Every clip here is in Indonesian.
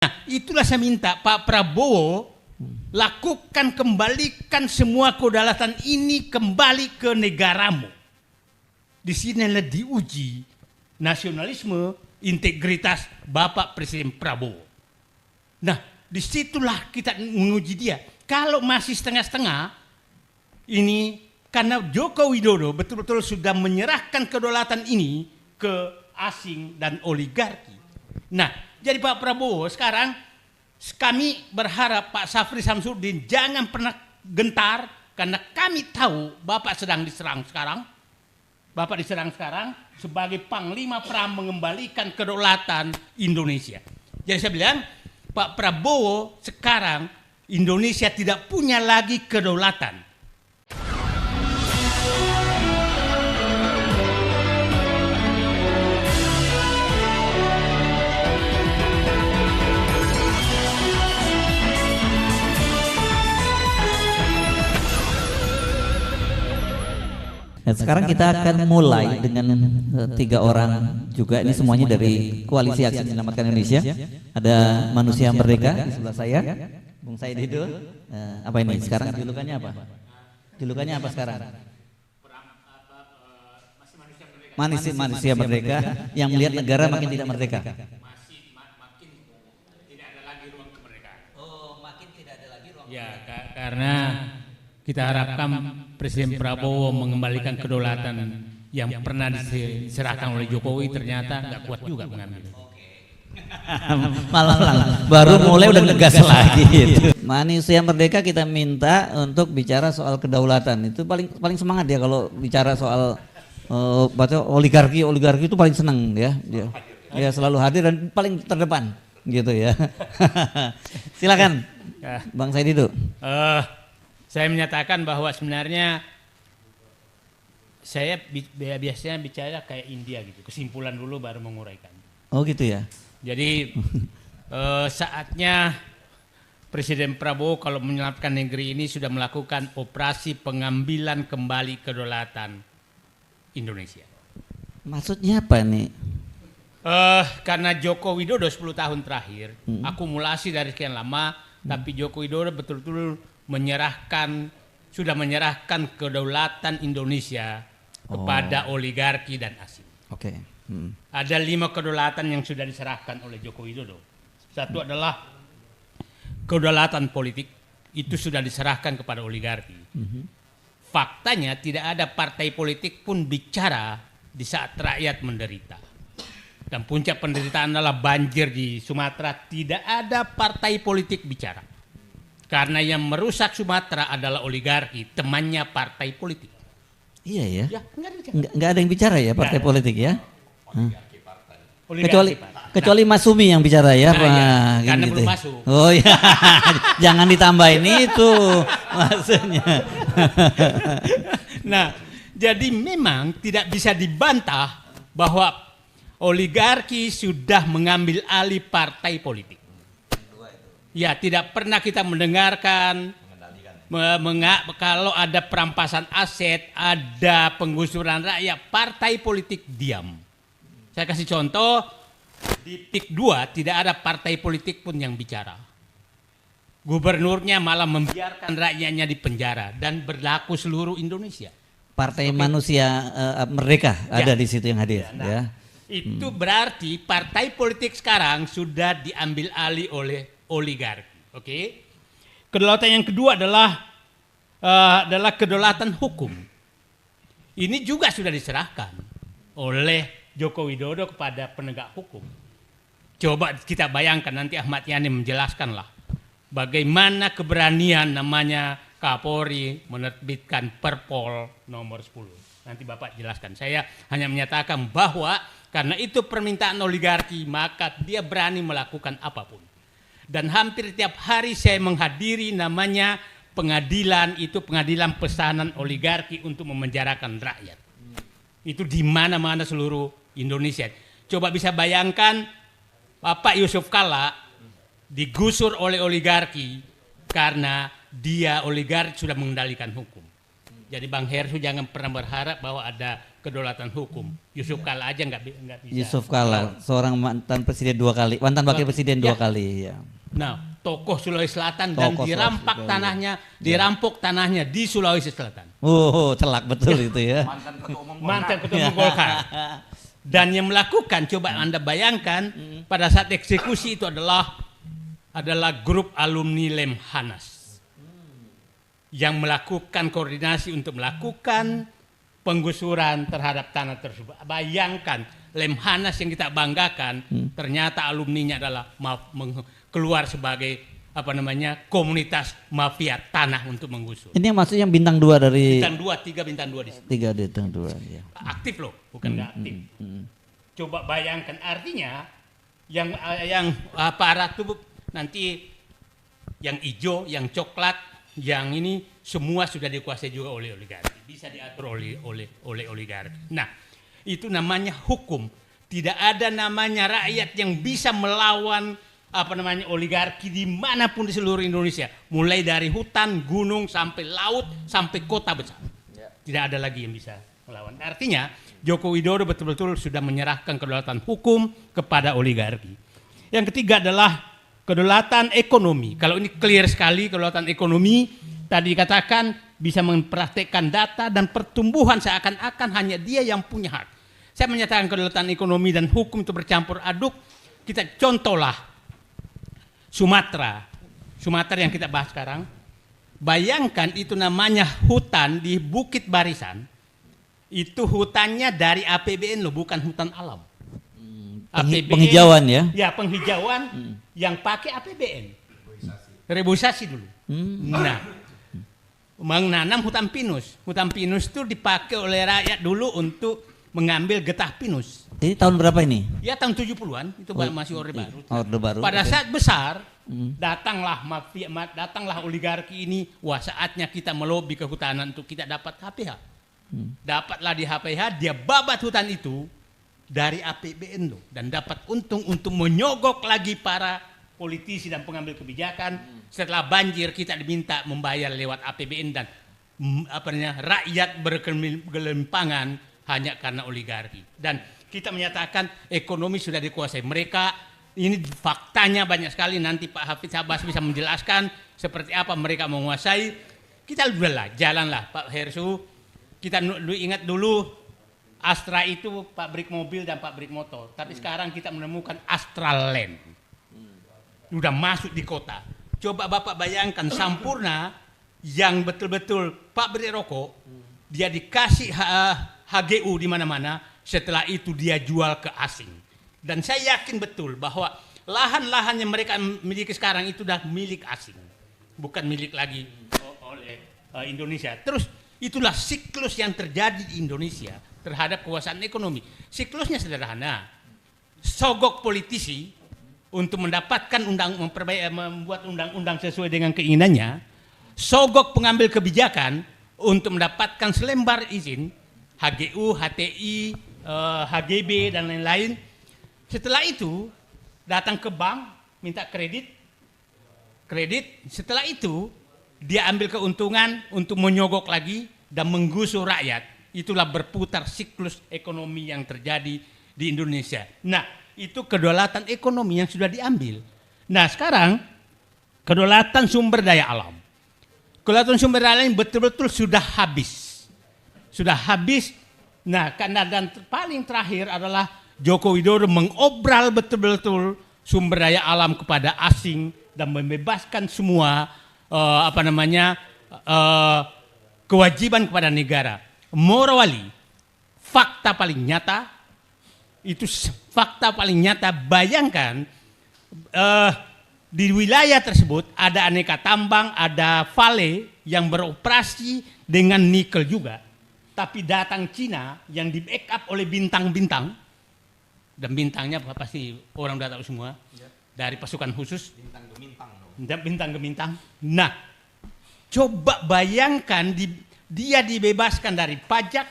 Nah, itulah saya minta Pak Prabowo lakukan, kembalikan semua kedaulatan ini kembali ke negaramu. Di sinilah diuji nasionalisme, integritas Bapak Presiden Prabowo. Nah, disitulah kita menguji dia. Kalau masih setengah-setengah, ini karena Joko Widodo betul-betul sudah menyerahkan kedaulatan ini ke asing dan oligarki. Nah, jadi Pak Prabowo sekarang kami berharap Pak Syafri Samsudin jangan pernah gentar, karena kami tahu Bapak sedang diserang sekarang. Bapak diserang sekarang sebagai Panglima Perang mengembalikan kedaulatan Indonesia. Jadi saya bilang, Pak Prabowo sekarang Indonesia tidak punya lagi kedaulatan. Dan sekarang kita akan mulai dengan 3 orang juga, ini semuanya dari Koalisi Aksi Menyelamatkan Indonesia. Ada Manusia Merdeka di sebelah saya, Bung Said Didu. Apa ini sekarang julukannya apa? Julukannya apa sekarang? Manusia Merdeka yang melihat negara makin tidak merdeka. Makin tidak ada lagi ruang kemerdekaan. Oh, makin tidak ada lagi ruang. Ya, karena kita harapkan Presiden Prabowo mengembalikan kedaulatan yang pernah diserahkan oleh Jokowi, ternyata nggak kuat juga mengambil. Malah baru mulai udah ngegas lagi. Manusia Merdeka kita minta untuk bicara soal kedaulatan. Itu paling semangat ya kalau bicara soal oligarki itu paling senang ya. Dia selalu hadir dan paling terdepan gitu ya. Silakan Bang Said itu. Saya menyatakan bahwa sebenarnya saya biasanya bicara kayak India gitu, kesimpulan dulu baru menguraikan. Oh gitu ya. Jadi saatnya Presiden Prabowo kalau menyelamatkan negeri ini sudah melakukan operasi pengambilan kembali kedaulatan Indonesia. Maksudnya apa nih? Karena Joko Widodo 10 tahun terakhir akumulasi dari sekian lama, tapi Joko Widodo betul-betul sudah menyerahkan kedaulatan Indonesia kepada oligarki dan asing. Oke. Ada 5 kedaulatan yang sudah diserahkan oleh Joko Widodo. Satu adalah kedaulatan politik, itu sudah diserahkan kepada oligarki. Faktanya tidak ada partai politik pun bicara di saat rakyat menderita. Dan puncak penderitaan adalah banjir di Sumatera, tidak ada partai politik bicara. Karena yang merusak Sumatera adalah oligarki, temannya partai politik. Iya ya. Ya, Nggak ada yang bicara ya partai politik ya. Oligarki, Kecuali Mas Sumi yang bicara ya. Nah, ya, karena belum masuk. Oh ya, jangan ditambahin itu maksudnya. Nah, jadi memang tidak bisa dibantah bahwa oligarki sudah mengambil alih partai politik. Ya, tidak pernah kita mendengarkan kalau ada perampasan aset, ada penggusuran rakyat, partai politik diam. Saya kasih contoh, di PIK 2 tidak ada partai politik pun yang bicara. Gubernurnya malah membiarkan rakyatnya di penjara dan berlaku seluruh Indonesia. Partai Manusia Merdeka ada di situ yang hadir. Ya. Itu berarti partai politik sekarang sudah diambil alih oleh oligarki. Oke. Kedaulatan yang kedua adalah kedaulatan hukum. Ini juga sudah diserahkan oleh Joko Widodo kepada penegak hukum. Coba kita bayangkan, nanti Ahmad Yani menjelaskanlah bagaimana keberanian namanya Kapolri menerbitkan Perpol nomor 10. Nanti Bapak jelaskan. Saya hanya menyatakan bahwa karena itu permintaan oligarki, maka dia berani melakukan apapun. Dan hampir tiap hari saya menghadiri namanya pengadilan, itu pengadilan pesanan oligarki untuk memenjarakan rakyat. Itu di mana-mana seluruh Indonesia. Coba bisa bayangkan Bapak Yusuf Kalla digusur oleh oligarki karena dia oligarki sudah mengendalikan hukum. Jadi Bang Hersu jangan pernah berharap bahwa ada kedaulatan hukum. Yusuf Kala aja nggak bisa. Yusuf Kala, seorang mantan presiden 2 kali, mantan wakil presiden 2 kali. Ya. Nah, tokoh Sulawesi Selatan dan Tokoh dirampak Sulawesi, tanahnya, dirampok tanahnya di Sulawesi Selatan. Oh, celak betul itu ya. Mantan ketua umum Golkar. Dan yang melakukan, coba Anda bayangkan, pada saat eksekusi itu adalah grup alumni Lemhanas yang melakukan koordinasi untuk melakukan penggusuran terhadap tanah tersebut. Bayangkan, Lemhanas yang kita banggakan ternyata alumninya adalah keluar sebagai komunitas mafia tanah untuk menggusur. Ini yang maksudnya bintang 2 dari Bintang 2, 3 bintang 2 di situ. 3 bintang 2 ya. Aktif loh, bukan nggak aktif. Coba bayangkan, artinya yang aparat itu nanti yang hijau, yang coklat, yang ini semua sudah dikuasai juga oleh oligarki, bisa diatur oleh oligarki. Nah, itu namanya hukum. Tidak ada namanya rakyat yang bisa melawan oligarki dimanapun di seluruh Indonesia, mulai dari hutan, gunung, sampai laut, sampai kota besar. Tidak ada lagi yang bisa melawan. Artinya Joko Widodo betul-betul sudah menyerahkan kedaulatan hukum kepada oligarki. Yang ketiga adalah kedaulatan ekonomi. Kalau ini clear sekali, kedaulatan ekonomi tadi katakan bisa mempraktekkan data dan pertumbuhan seakan-akan hanya dia yang punya hak. Saya menyatakan kedaulatan ekonomi dan hukum itu bercampur aduk. Kita contohlah Sumatera yang kita bahas sekarang. Bayangkan itu namanya hutan di Bukit Barisan. Itu hutannya dari APBN loh, bukan hutan alam. APBN, penghijauan ya? Ya, penghijauan yang pakai APBN. Reboisasi dulu. Nah, menanam hutan pinus. Hutan pinus itu dipakai oleh rakyat dulu untuk mengambil getah pinus. Ini tahun berapa ini? Ya tahun 70-an, itu masih Orde Baru. Orde Baru. Pada saat besar, datanglah mafia, datanglah oligarki ini, wah saatnya kita melobi kehutanan untuk kita dapat HPH. Dapatlah di HPH, dia babat hutan itu dari APBN loh, dan dapat untung untuk menyogok lagi para politisi dan pengambil kebijakan. Setelah banjir kita diminta membayar lewat APBN dan rakyat bergelimpangan hanya karena oligarki. Dan kita menyatakan ekonomi sudah dikuasai mereka. Ini faktanya banyak sekali, nanti Pak Hafidz Abbas bisa menjelaskan seperti apa mereka menguasai. Kita udahlah, jalanlah Pak Hersu. Kita ingat dulu Astra itu pabrik mobil dan pabrik motor. Tapi sekarang kita menemukan Astral Land. Sudah masuk di kota. Coba Bapak bayangkan Sampurna yang betul-betul pabrik rokok, dia dikasih HGU di mana-mana, setelah itu dia jual ke asing. Dan saya yakin betul bahwa lahan-lahan yang mereka miliki sekarang itu sudah milik asing. Bukan milik lagi oleh Indonesia. Terus itulah siklus yang terjadi di Indonesia terhadap kekuasaan ekonomi. Siklusnya sederhana. Sogok politisi untuk mendapatkan membuat undang-undang sesuai dengan keinginannya. Sogok pengambil kebijakan untuk mendapatkan selembar izin HGU, HTI, HGB dan lain-lain. Setelah itu datang ke bank minta kredit. Setelah itu dia ambil keuntungan untuk menyogok lagi dan menggusur rakyat. Itulah berputar siklus ekonomi yang terjadi di Indonesia. Nah, itu kedaulatan ekonomi yang sudah diambil. Nah, sekarang kedaulatan sumber daya alam. Kedaulatan sumber daya alam betul-betul sudah habis. Sudah habis. Nah, karena dan paling terakhir adalah Joko Widodo mengobral betul-betul sumber daya alam kepada asing dan membebaskan semua kewajiban kepada negara. Morowali, fakta paling nyata, itu fakta paling nyata. Bayangkan di wilayah tersebut ada aneka tambang, ada vale yang beroperasi dengan nikel juga. Tapi datang Cina yang di backup oleh bintang-bintang, dan bintangnya pasti orang udah tahu semua, dari pasukan khusus. Bintang gemintang. Nah, coba bayangkan dia dibebaskan dari pajak,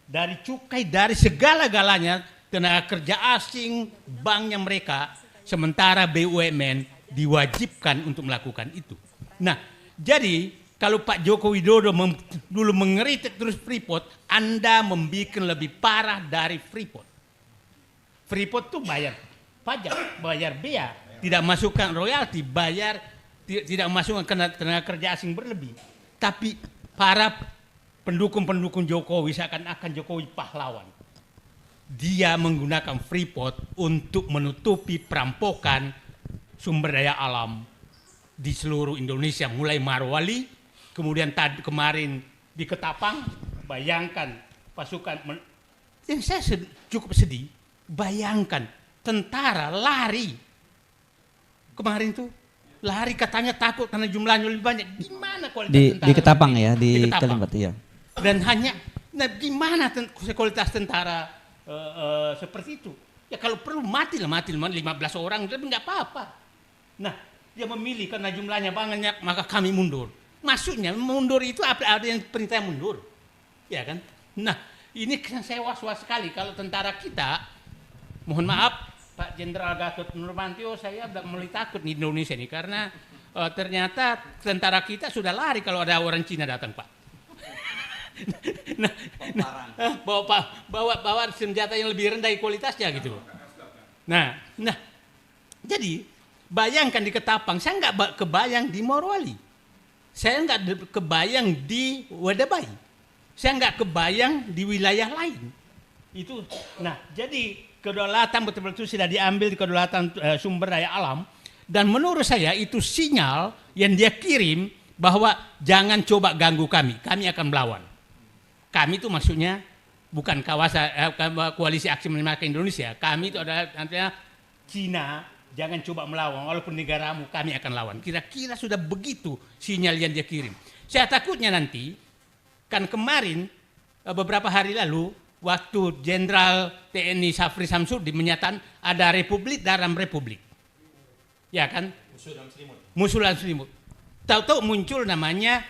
dari cukai, dari segala-galanya, tenaga kerja asing, banknya mereka, sementara BUMN diwajibkan untuk melakukan itu. Nah, jadi Kalau Pak Joko Widodo dulu mengeritik terus Freeport, Anda membuat lebih parah dari Freeport. Freeport tuh bayar pajak, bayar bea, tidak masukkan royalti, bayar tidak masukkan tenaga kerja asing berlebih. Tapi para pendukung-pendukung Jokowi seakan-akan Jokowi pahlawan. Dia menggunakan Freeport untuk menutupi perampokan sumber daya alam di seluruh Indonesia, mulai Marwali, kemudian kemarin di Ketapang. Bayangkan pasukan, yang saya cukup sedih, bayangkan tentara lari kemarin tuh, lari katanya takut karena jumlahnya lebih banyak. Gimana kualitas tentara? Di Ketapang ya, di Ketapang. Kalimantan ya. Dan hanya, nah gimana kualitas tentara seperti itu? Ya kalau perlu mati 15 orang, tapi nggak apa-apa. Nah, dia memilih karena jumlahnya banyak, maka kami mundur. Maksudnya mundur itu ada yang perintah mundur, ya kan? Nah, ini saya was-was sekali kalau tentara kita, mohon maaf Pak Jenderal Gatot Nurmantio, saya udah mulai takut di Indonesia ini karena ternyata tentara kita sudah lari kalau ada orang Cina datang, Pak. bawa senjata yang lebih rendah kualitasnya gitu. Nah, jadi bayangkan di Ketapang, saya nggak kebayang di Morowali, saya nggak kebayang di Wadabai, saya nggak kebayang di wilayah lain. Itu, nah jadi kedaulatan betul-betul sudah diambil di kedaulatan sumber daya alam, dan menurut saya itu sinyal yang dia kirim bahwa jangan coba ganggu kami akan melawan. Kami itu maksudnya bukan koalisi aksi menyelamatkan Indonesia, kami itu adalah nantinya Cina, jangan coba melawan, walaupun negaramu kami akan lawan. Kira-kira sudah begitu sinyal yang dia kirim. Saya takutnya nanti, kan kemarin beberapa hari lalu, waktu Jenderal TNI Syafri Samsudin menyatakan ada republik dalam republik. Ya kan? Musuh dalam selimut. Tahu-tahu muncul namanya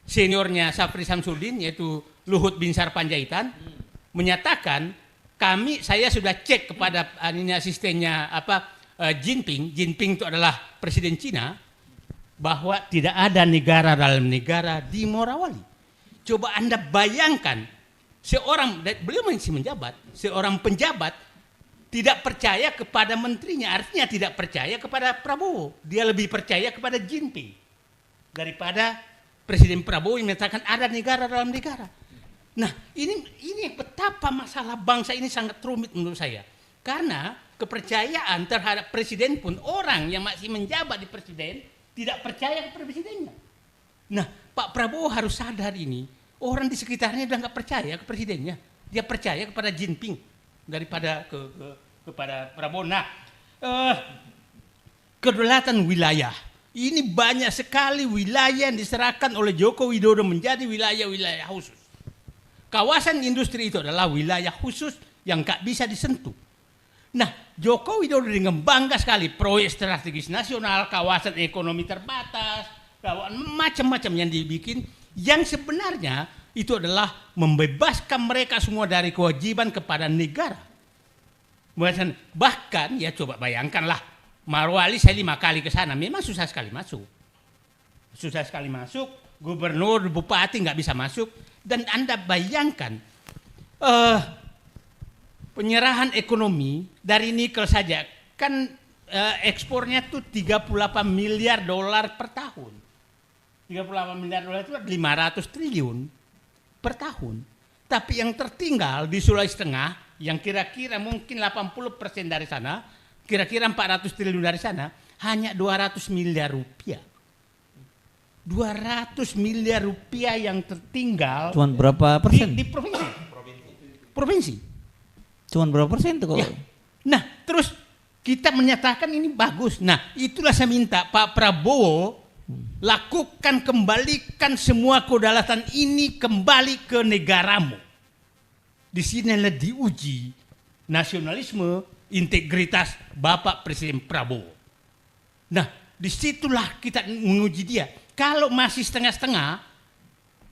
seniornya Syafri Samsudin, yaitu Luhut Binsar Panjaitan, menyatakan saya sudah cek kepada asistennya Jinping itu adalah presiden Cina, bahwa tidak ada negara dalam negara di Morowali. Coba Anda bayangkan, beliau masih menjabat, seorang penjabat tidak percaya kepada menterinya, artinya tidak percaya kepada Prabowo. Dia lebih percaya kepada Jinping daripada Presiden Prabowo yang mengatakan ada negara dalam negara. Nah, ini betapa masalah bangsa ini sangat rumit menurut saya. Karena kepercayaan terhadap presiden pun, orang yang masih menjabat di presiden tidak percaya kepada presidennya. Nah, Pak Prabowo harus sadar ini. Orang di sekitarnya sudah nggak percaya ke presidennya. Dia percaya kepada Jinping daripada kepada Prabowo. Nah, kedaulatan wilayah. Ini banyak sekali wilayah yang diserahkan oleh Joko Widodo menjadi wilayah-wilayah khusus. Kawasan industri itu adalah wilayah khusus yang nggak bisa disentuh. Nah, Joko Widodo dengan bangga sekali proyek strategis nasional, kawasan ekonomi terbatas, macam-macam yang dibikin, yang sebenarnya itu adalah membebaskan mereka semua dari kewajiban kepada negara. Bahkan ya coba bayangkanlah, Marwali saya 5 kali ke sana, memang susah sekali masuk. Gubernur, bupati nggak bisa masuk. Dan Anda bayangkan penyerahan ekonomi dari nikel saja kan ekspornya tuh 38 miliar dolar per tahun. 38 miliar dolar itu 500 triliun per tahun. Tapi yang tertinggal di Sulawesi Tengah yang kira-kira mungkin 80% dari sana, kira-kira 400 triliun dari sana, hanya 200 miliar rupiah. 200 miliar rupiah yang tertinggal. Cuman berapa persen? Di provinsi. Cuman berapa persen tuh kalau? Ya. Nah, terus kita menyatakan ini bagus. Nah, itulah saya minta Pak Prabowo lakukan, kembalikan semua kedaulatan ini kembali ke negaramu. Di sinilah diuji nasionalisme, integritas Bapak Presiden Prabowo. Nah, disitulah kita menguji dia. Kalau masih setengah-setengah,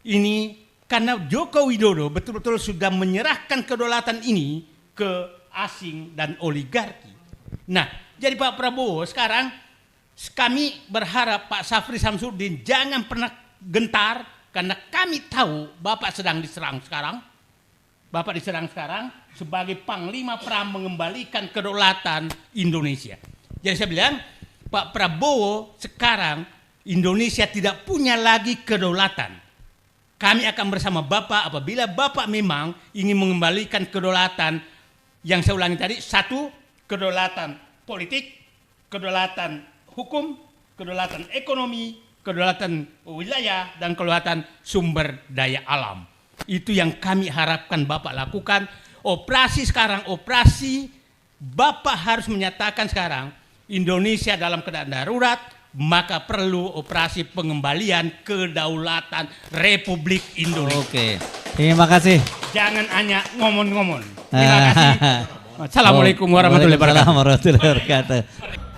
ini karena Joko Widodo betul-betul sudah menyerahkan kedaulatan ini ke asing dan oligarki. Nah, jadi Pak Prabowo sekarang kami berharap Pak Syafri Samsudin jangan pernah gentar karena kami tahu Bapak sedang diserang sekarang. Bapak diserang sekarang sebagai Panglima Perang mengembalikan kedaulatan Indonesia. Jadi saya bilang, Pak Prabowo sekarang Indonesia tidak punya lagi kedaulatan. Kami akan bersama Bapak apabila Bapak memang ingin mengembalikan kedaulatan yang saya ulangi tadi, satu, kedaulatan politik, kedaulatan hukum, kedaulatan ekonomi, kedaulatan wilayah, dan kedaulatan sumber daya alam. Itu yang kami harapkan Bapak lakukan. Operasi sekarang, operasi Bapak harus menyatakan sekarang Indonesia dalam keadaan darurat, maka perlu operasi pengembalian kedaulatan Republik Indonesia. Oke, terima kasih. Jangan hanya ngomong-ngomong. Terima kasih. Assalamualaikum warahmatullahi wabarakatuh. Waalaikumsalam warahmatullahi wabarakatuh.